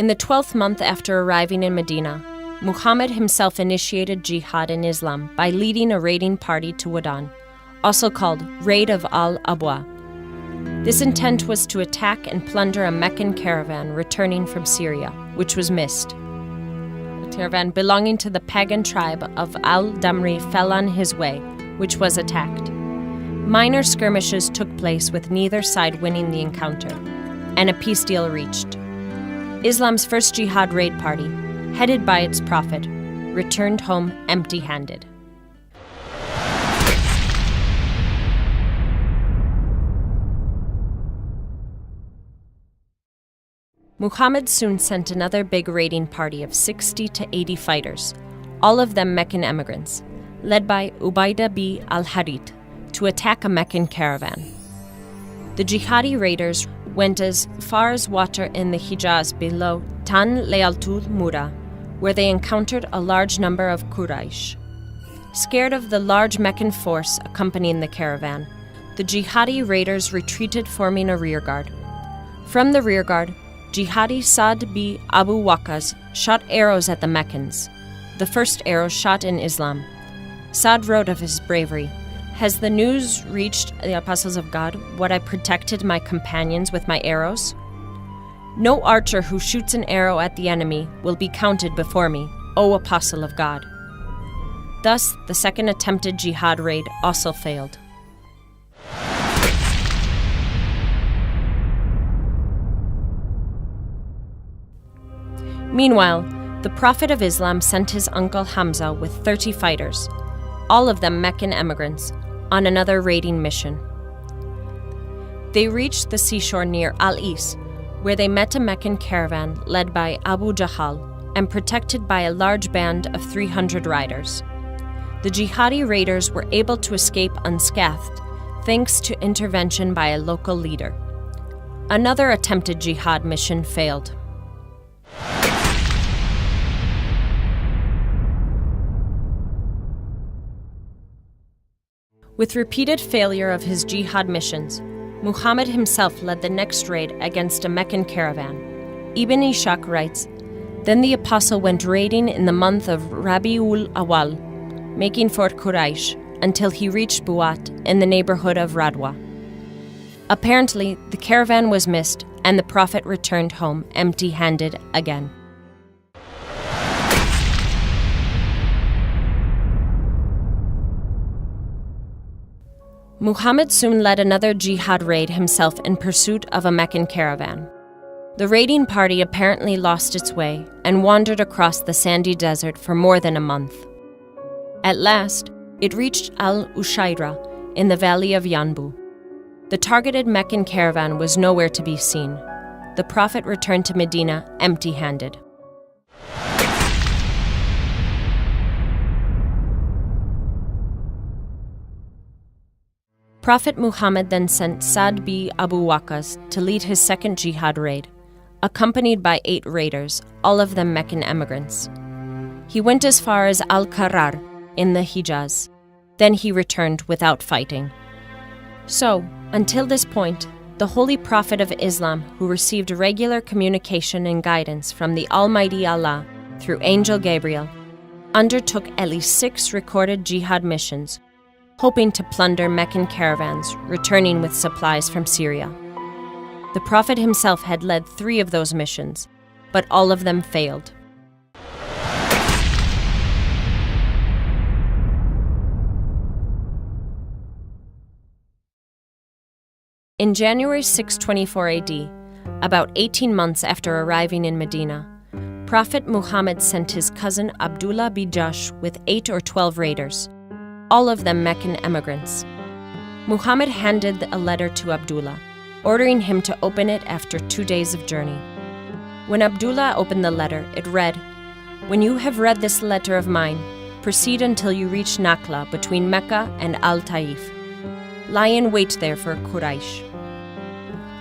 In the 12th month after arriving in Medina, Muhammad himself initiated jihad in Islam by leading a raiding party to Wadan, also called Raid of al-Abwa. This intent was to attack and plunder a Meccan caravan returning from Syria, which was missed. A caravan belonging to the pagan tribe of al-Damri fell on his way, which was attacked. Minor skirmishes took place with neither side winning the encounter, and a peace deal reached. Islam's first jihad raid party, headed by its prophet, returned home empty-handed. Muhammad soon sent another big raiding party of 60 to 80 fighters, all of them Meccan emigrants, led by Ubaidah bi al-Harith, to attack a Meccan caravan. The jihadi raiders went as far as water in the Hijaz below Tan Lealtul Mura, where they encountered a large number of Quraysh. Scared of the large Meccan force accompanying the caravan, the jihadi raiders retreated, forming a rearguard. From the rearguard, jihadi Sa'd bi Abu Waqqas shot arrows at the Meccans, the first arrows shot in Islam. Sa'd wrote of his bravery, "Has the news reached the apostles of God, what I protected my companions with my arrows? No archer who shoots an arrow at the enemy will be counted before me, O apostle of God." Thus, the second attempted jihad raid also failed. Meanwhile, the Prophet of Islam sent his uncle Hamza with 30 fighters, all of them Meccan emigrants, on another raiding mission. They reached the seashore near Al-Is, where they met a Meccan caravan led by Abu Jahal and protected by a large band of 300 riders. The jihadi raiders were able to escape unscathed thanks to intervention by a local leader. Another attempted jihad mission failed. With repeated failure of his jihad missions, Muhammad himself led the next raid against a Meccan caravan. Ibn Ishaq writes, "Then the apostle went raiding in the month of Rabi'ul Awal, making for Quraysh, until he reached Buat in the neighborhood of Radwa. Apparently, the caravan was missed, and the Prophet returned home empty-handed again." Muhammad soon led another jihad raid himself in pursuit of a Meccan caravan. The raiding party apparently lost its way and wandered across the sandy desert for more than a month. At last, it reached Al-Ushaira in the valley of Yanbu. The targeted Meccan caravan was nowhere to be seen. The Prophet returned to Medina empty-handed. Prophet Muhammad then sent Sa'd bi Abu Waqqas to lead his second jihad raid, accompanied by 8 raiders, all of them Meccan emigrants. He went as far as Al-Qarrar in the Hijaz. Then he returned without fighting. So, until this point, the Holy Prophet of Islam, who received regular communication and guidance from the Almighty Allah through Angel Gabriel, undertook at least 6 recorded jihad missions, hoping to plunder Meccan caravans returning with supplies from Syria. The Prophet himself had led 3 of those missions, but all of them failed. In January 624 AD, about 18 months after arriving in Medina, Prophet Muhammad sent his cousin Abdullah bin Jahsh with 8 or 12 raiders, all of them Meccan emigrants. Muhammad handed a letter to Abdullah, ordering him to open it after 2 days of journey. When Abdullah opened the letter, it read, "When you have read this letter of mine, proceed until you reach Nakhla between Mecca and Al-Taif. Lie in wait there for Quraysh."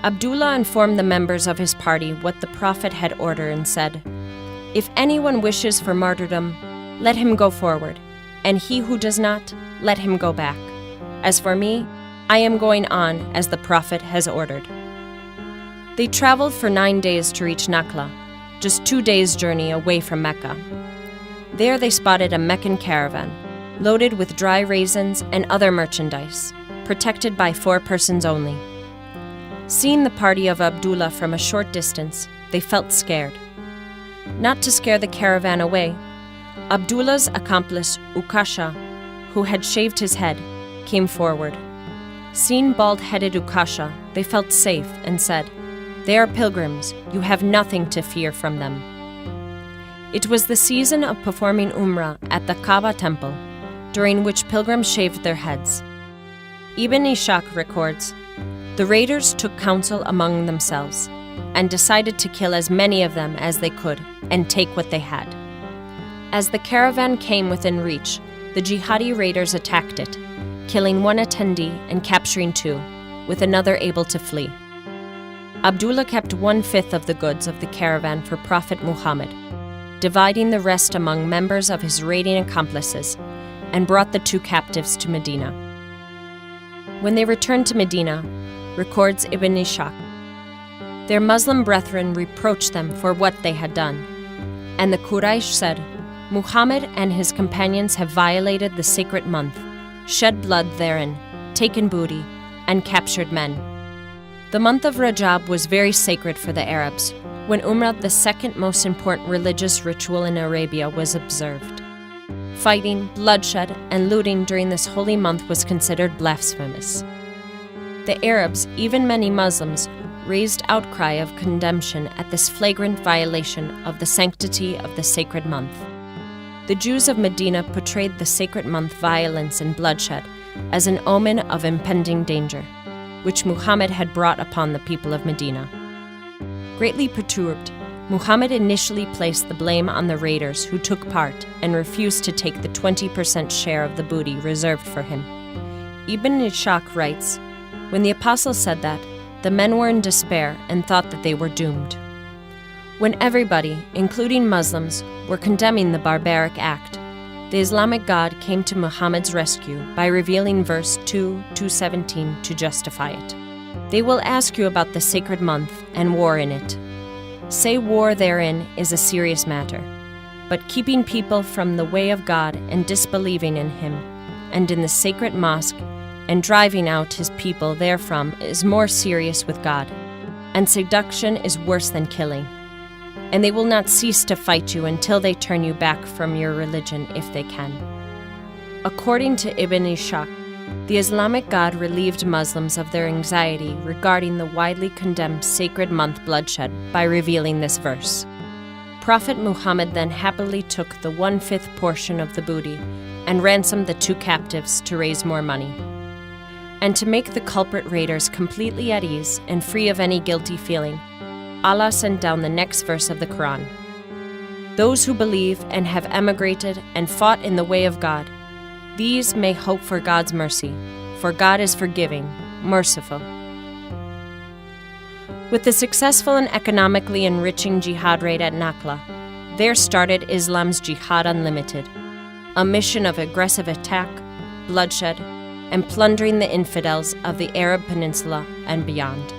Abdullah informed the members of his party what the Prophet had ordered and said, "If anyone wishes for martyrdom, let him go forward, and he who does not, let him go back. As for me, I am going on as the Prophet has ordered." They traveled for 9 days to reach Nakhla, just 2 days' journey away from Mecca. There they spotted a Meccan caravan, loaded with dry raisins and other merchandise, protected by 4 persons only. Seeing the party of Abdullah from a short distance, they felt scared. Not to scare the caravan away, Abdullah's accomplice, Ukasha, who had shaved his head, came forward. Seeing bald-headed Ukasha, they felt safe and said, "They are pilgrims, you have nothing to fear from them." It was the season of performing Umrah at the Kaaba temple, during which pilgrims shaved their heads. Ibn Ishaq records, "The raiders took counsel among themselves and decided to kill as many of them as they could and take what they had. As the caravan came within reach, the jihadi raiders attacked it, killing 1 attendee and capturing 2, with another able to flee. Abdullah kept 1/5 of the goods of the caravan for Prophet Muhammad, dividing the rest among members of his raiding accomplices, and brought the 2 captives to Medina. When they returned to Medina, records Ibn Ishaq, their Muslim brethren reproached them for what they had done, and the Quraysh said, "Muhammad and his companions have violated the sacred month, shed blood therein, taken booty, and captured men." The month of Rajab was very sacred for the Arabs, when Umrah, the second most important religious ritual in Arabia, was observed. Fighting, bloodshed, and looting during this holy month was considered blasphemous. The Arabs, even many Muslims, raised outcry of condemnation at this flagrant violation of the sanctity of the sacred month. The Jews of Medina portrayed the sacred month violence and bloodshed as an omen of impending danger, which Muhammad had brought upon the people of Medina. Greatly perturbed, Muhammad initially placed the blame on the raiders who took part and refused to take the 20% share of the booty reserved for him. Ibn Ishaq writes, "When the apostles said that, the men were in despair and thought that they were doomed." When everybody, including Muslims, were condemning the barbaric act, the Islamic God came to Muhammad's rescue by revealing verse 2:17 to justify it. "They will ask you about the sacred month and war in it. Say war therein is a serious matter, but keeping people from the way of God and disbelieving in Him, and in the sacred mosque, and driving out His people therefrom is more serious with God, and seduction is worse than killing. And they will not cease to fight you until they turn you back from your religion if they can." According to Ibn Ishaq, the Islamic God relieved Muslims of their anxiety regarding the widely condemned sacred month bloodshed by revealing this verse. Prophet Muhammad then happily took the 1/5 portion of the booty and ransomed the 2 captives to raise more money. And to make the culprit raiders completely at ease and free of any guilty feeling, Allah sent down the next verse of the Quran. "Those who believe and have emigrated and fought in the way of God, these may hope for God's mercy, for God is forgiving, merciful." With the successful and economically enriching jihad raid at Nakhla, there started Islam's Jihad Unlimited, a mission of aggressive attack, bloodshed, and plundering the infidels of the Arab Peninsula and beyond.